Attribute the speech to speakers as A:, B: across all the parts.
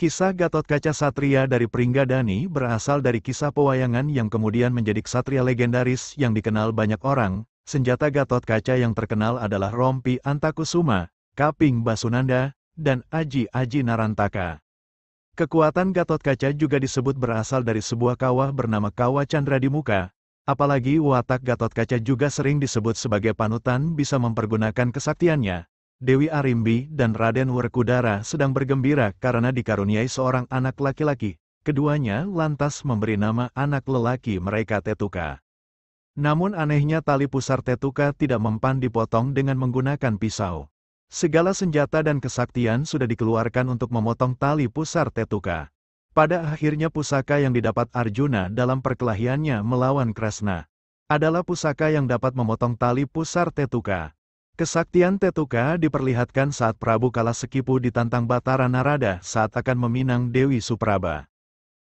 A: Kisah Gatotkaca Satria dari Pringgadani berasal dari kisah pewayangan yang kemudian menjadi ksatria legendaris yang dikenal banyak orang. Senjata Gatotkaca yang terkenal adalah rompi Antakusuma, kaping Basunanda, dan aji-aji Narantaka. Kekuatan Gatotkaca juga disebut berasal dari sebuah kawah bernama Kawah Candradimuka. Apalagi watak Gatotkaca juga sering disebut sebagai panutan bisa mempergunakan kesaktiannya. Dewi Arimbi dan Raden Werkudara sedang bergembira karena dikaruniai seorang anak laki-laki. Keduanya lantas memberi nama anak lelaki mereka Tetuka. Namun anehnya tali pusar Tetuka tidak mempan dipotong dengan menggunakan pisau. Segala senjata dan kesaktian sudah dikeluarkan untuk memotong tali pusar Tetuka. Pada akhirnya pusaka yang didapat Arjuna dalam perkelahiannya melawan Kresna adalah pusaka yang dapat memotong tali pusar Tetuka. Kesaktian Tetuka diperlihatkan saat Prabu Kalasekipu ditantang Batara Narada saat akan meminang Dewi Supraba.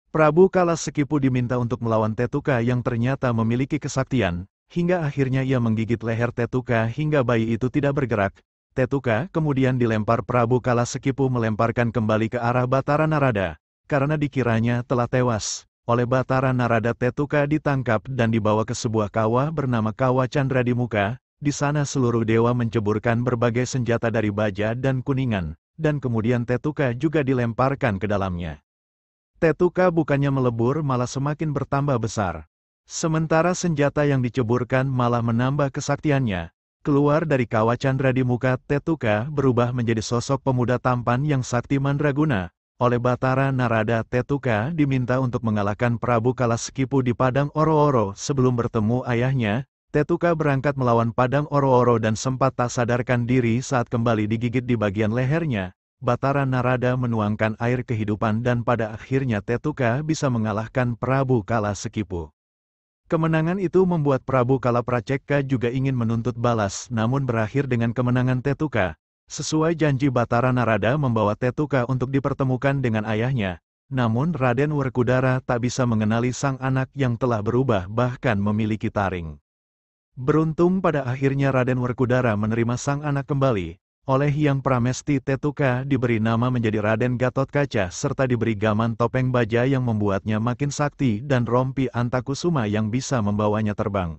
A: Prabu Kalasekipu diminta untuk melawan Tetuka yang ternyata memiliki kesaktian, hingga akhirnya ia menggigit leher Tetuka hingga bayi itu tidak bergerak. Tetuka kemudian dilempar Prabu Kalasekipu melemparkan kembali ke arah Batara Narada, karena dikiranya telah tewas. Oleh Batara Narada Tetuka ditangkap dan dibawa ke sebuah kawah bernama Kawah Candradimuka. Di sana seluruh dewa menceburkan berbagai senjata dari baja dan kuningan, dan kemudian Tetuka juga dilemparkan ke dalamnya. Tetuka bukannya melebur malah semakin bertambah besar. Sementara senjata yang diceburkan malah menambah kesaktiannya. Keluar dari Kawah Candradimuka, Tetuka berubah menjadi sosok pemuda tampan yang sakti mandraguna. Oleh Batara Narada Tetuka diminta untuk mengalahkan Prabu Kalasekipu di Padang Oro-Oro sebelum bertemu ayahnya. Tetuka berangkat melawan Padang Oro-Oro dan sempat tak sadarkan diri saat kembali digigit di bagian lehernya. Batara Narada menuangkan air kehidupan dan pada akhirnya Tetuka bisa mengalahkan Prabu Kalasekipu. Kemenangan itu membuat Prabu Kalapraceka juga ingin menuntut balas namun berakhir dengan kemenangan Tetuka. Sesuai janji Batara Narada membawa Tetuka untuk dipertemukan dengan ayahnya. Namun Raden Werkudara tak bisa mengenali sang anak yang telah berubah bahkan memiliki taring. Beruntung pada akhirnya Raden Werkudara menerima sang anak kembali. Oleh Hyang Pramesti Tetuka diberi nama menjadi Raden Gatotkaca serta diberi gaman topeng baja yang membuatnya makin sakti dan rompi Antakusuma yang bisa membawanya terbang.